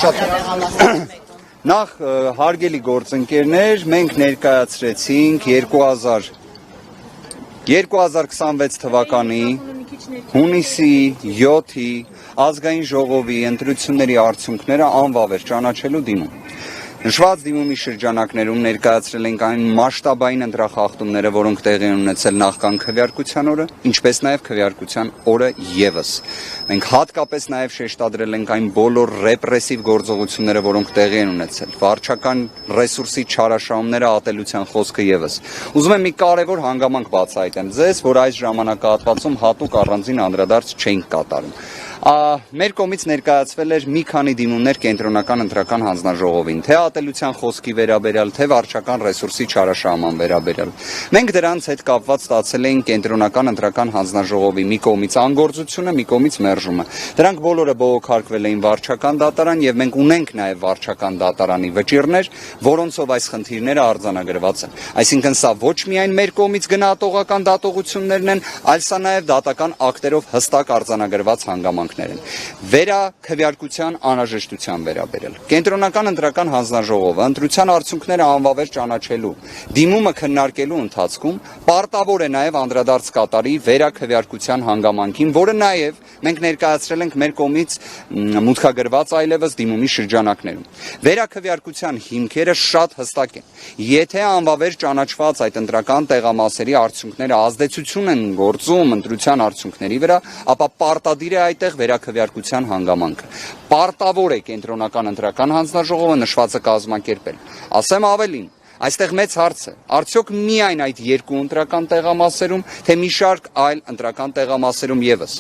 Նախ հարգելի գործընկերներ, մենք ներկայացրեցինք 2026 թվականի հունիսի 7-ի ազգային ժողովի ընտրությունների արդյունքները անվավեր ճանաչելու դիմում։ Նշված դիմումի շրջանակներում ներկայացրել ենք այն մասշտաբային ընտրախախտումները, որոնք տեղի են ունեցել նախքան քվեարկության օրը, ինչպես նաև քվեարկության օրը ևս։ Մենք հատկապես նաև շեշտադրել ենք այն բոլոր ռեպրեսիվ գործողությունները, որոնք տեղի են ունեցել, վարչական ռեսուրսի չարաշահումները, ատելության խոսքը ևս։ Ուզում եմ մի կարևոր հանգամանք բացահայտեմ ձեզ, որ այս ժամանակահատվածում հատուկ առանձին անդրադարձ չենք կատարում։ Մեր կողմից ներկայացվել էր մի քանի դիմումներ կենտրոնական ընտրական հանձնաժողովին, թե ատելության խոսքի վերաբերյալ, թե վարչական ռեսուրսի չարաշահման վերաբերյալ։ Մենք դրանց հետ կապված ստացել էինք կենտրոնական ընտրական հանձնաժողովի մի կողմից անգործությունը, մի կողմից մերժումը։ Դրանք բոլորը բողոքարկվել էին վարչական դատարան եւ մենք ունենք նաեւ վարչական դատարանի վճիռներ, որոնցով այս խնդիրները արձանագրված են։ Այսինքն սա ոչ միայն մեր կողմից գնահատողական դատողություններն են, այլ սա նաեւ դատական ակտերով հստակ արձանագրված հանգամանք։ Վերաքվեարկության անհրաժեշտության վերաբերյալ։ Կենտրոնական ընտրական հանձնաժողովը ընտրության արդյունքները անվավեր ճանաչելու դիմումը քննարկելու ընթացքում պարտավոր է նաև անդրադարձ կատարի վերաքվեարկության հանգամանքին, որը նաև մենք ներկայացրել ենք մեր կողմից մուտքագրված այլևս դիմումի շրջանակներում։ Վերաքվեարկության հիմքերը շատ հստակ են։ Եթե անվավեր ճանաչված այդ ընտրական տեղամասերի արդյունքները ազդեցություն են գործում ընտրության արդյունքների վրա, ապա պարտադիր է այդտեղ վերաքվեարկության հանգամանքը։ Պարտավոր է կենտրոնական ընտրական հանձնաժողովը նշվածը կազմակերպել։ Ասեմ ավելին, այստեղ մեծ հարց է, արդյոք միայն այդ երկու ընտրական տեղամասերում, թե մի շարք այլ ընտրական տեղամասերում ևս։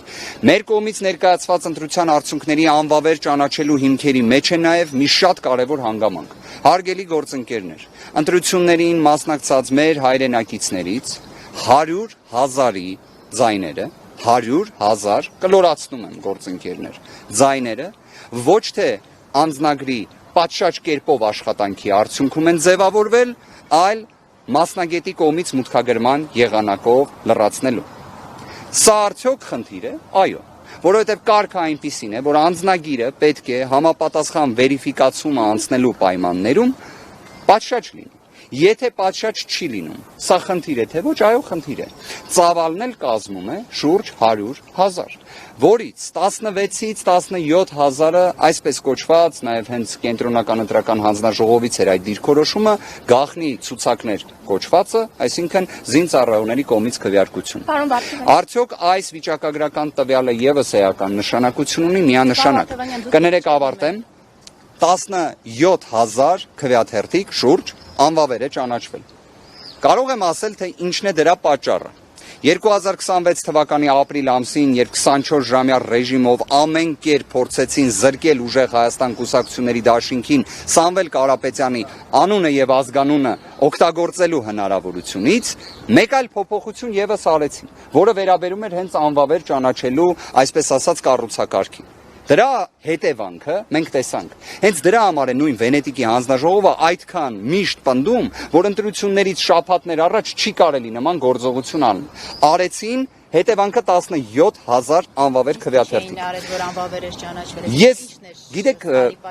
Մեր կողմից ներկայացված ընտրության արդյունքների անվավեր ճանաչելու հիմքերի մեջ է նաև մի շատ կարևոր հանգամանք։ Հարգելի գործընկերներ, ընտրություններին մասնակցած մեր հայրենակիցներից 100,000-ի ձայները 100,000 կլորացնում եմ գործընկերներ, ձայները ոչ թե անձնագրի պատշաճ կերպով աշխատանքի արդյունքում են ձևավորվել, այլ մասնագետի կողմից մուտքագրման եղանակով լրացնելու։ Սա արդյոք խնդիր է։ Այո, որովհետև կարգը այնպիսին է, որ անձնագիրը պետք է համապատասխան վերիֆիկացումը անցնելու պայմաններում պատշաճ լինի։ Եթե պատշաճ չի լինում, սա խնդիր է, թե ոչ, այո, խնդիր է։ Ծավալն էլ կազմում է շուրջ 100,000, որից 16-ից 17,000-ը այսպես կոչված, նաև հենց կենտրոնական ընտրական հանձնաժողովից էր այդ դիրքորոշումը, գաղտնի ցուցակներ կոչվածը, այսինքն զինծառայողների կողմից քվեարկություն։ Արդյոք այս վիճակագրական տվյալը ևս էական նշանակություն ունի, միանշանակ։ Կներեք ավարտեմ, 17,000 քվեաթերթիկ շուրջ անվավեր է ճանաչվել։ Կարող եմ ասել, թե ինչն է դրա պատճառը։ 2026 թվականի ապրիլ ամսին, երբ 24-ժամյա ռեժիմով ամեն կերպ փորձեցին զրկել ուժեղ Հայաստան կուսակցությունների դաշինքին Սամվել Կարապետյանի անունը եւ ազգանունը օգտագործելու հնարավորությունից, մեկ այլ փոփոխություն ևս արեցին, որը վերաբերում էր հենց անվավեր ճանաչելու, այսպես ասած, կառուցակարգին։ Դրա հետևանքը մենք տեսանք։ Հենց դրա համար է նույն Վենետիկի հանձնաժողովը այդքան միշտ պնդում, որ ընտրություններից շաբաթներ առաջ չի կարելի նման գործողություն անել։ Արեցին հետևանքը 17,000 անվավեր քվեաթերթիկ։ Ես, գիտեք,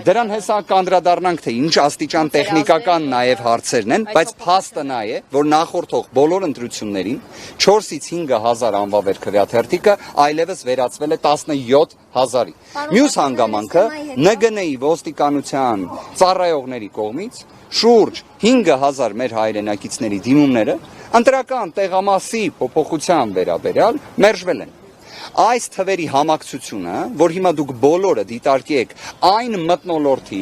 դրան հեսա կանդրադառնանք, թե ինչ աստիճան տեխնիկական նաև հարցերն են, բայց փաստը նա է, որ նախորդող բոլոր ընտրություններին 4-ից 5,000 անվավեր քվեաթերթիկը այլևս վերածվել է 17,000-ի։ Մյուս հանգամանքը ՆԳՆ-ի ոստիկանության ծառայողների կողմից շուրջ 5,000 մեր հայրենակիցների դիմումները ընտրական տեղամասի փոփոխության վերաբերյալ մերժվել են։ Այս թվերի համակցությունը, որ հիմա դուք բոլորը դիտարկեք այն մթնոլորտի,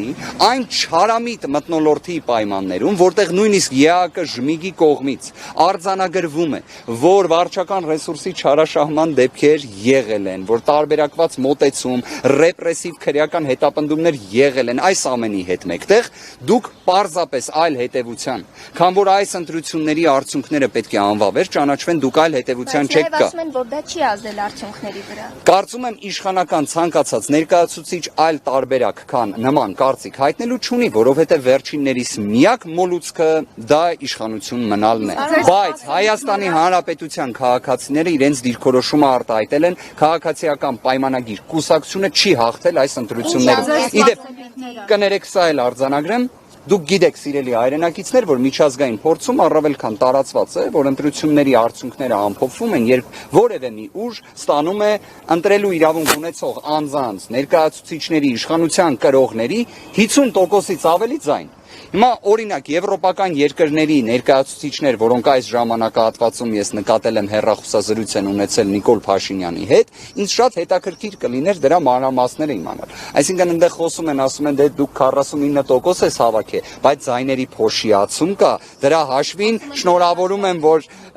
այն չարամիտ մթնոլորտի պայմաններում, որտեղ նույնիսկ ԵԱԿ ժմիգի կողմից արձանագրվում է, որ վարչական ռեսուրսի չարաշահման դեպքեր եղել են, որ տարբերակված մոտեցում, ռեպրեսիվ քրեական հետապնդումներ եղել են, այս ամենի հետ մեկտեղ դուք պարզապես այլ հետևության, քան որ այս ընտրությունների արդյունքները պետք է անվավեր ճանաչվեն, դուք այլ հետևության չեք կա։ Բայց ասում են, որ դա չի ազդել արդյունք արդյունքների վրա։ Կարծում եմ իշխանական ցանկացած ներկայացուցիչ այլ տարբերակ քան նման կարծիք հայտնելու չունի, որովհետև վերջիններիս միակ մոլուցքը դա իշխանություն մնալն է։ Բայց Հայաստանի Հանրապետության քաղաքացիները իրենց դիրքորոշումը արտահայտել են, քաղաքացիական պայմանագիր կուսակցությունը չի հաղթել այս ընտրություններում։ Իդեպ կներեք սա էլ արձանագրեմ։ Դուք գիտեք, սիրելի հայրենակիցներ, որ միջազգային փորձում առավել քան տարածված է, որ ընտրությունների արդյունքները ամփոփվում են, երբ որևէ մի ուժ ստանում է ընտրելու իրավունք ունեցող անձանց, ներկայացուցիչների, իշխանության կրողների 50%-ից ավելի ձայն։ Հիմա օրինակ եվրոպական երկրների ներկայացուցիչներ, որոնք այս ժամանակահատվածում ես նկատել եմ հեռախոսազրույց են ունեցել Նիկոլ Փաշինյանի հետ, ինձ շատ հետաքրքիր կլիներ դրա մանրամասները իմանալ։ Այսինքն այնտեղ խոսում են, ասում են, դե դուք 49% ես հավաքել, բայց ձայների փոշիացում կա, դրա հաշվին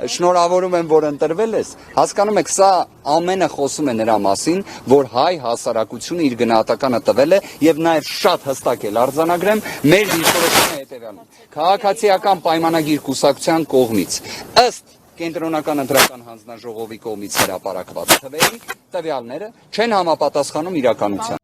շնորհավորում եմ, որ ընտրվել ես։ Հասկանում եք, սա ամենը խոսում է նրա մասին, որ հայ հասարակությունը իր գնահատականը տվել է եւ նաեւ շատ հստակ էլ արձանագրեմ մեր դիրքորոշումը հետեւյալն է։ Քաղաքացիական պայմանագիր կուսակցության կողմից ըստ Կենտրոնական ընտրական հանձնաժողովի կողմից հրապարակված թվերի տվյալները չեն համապատասխանում իրականությանը։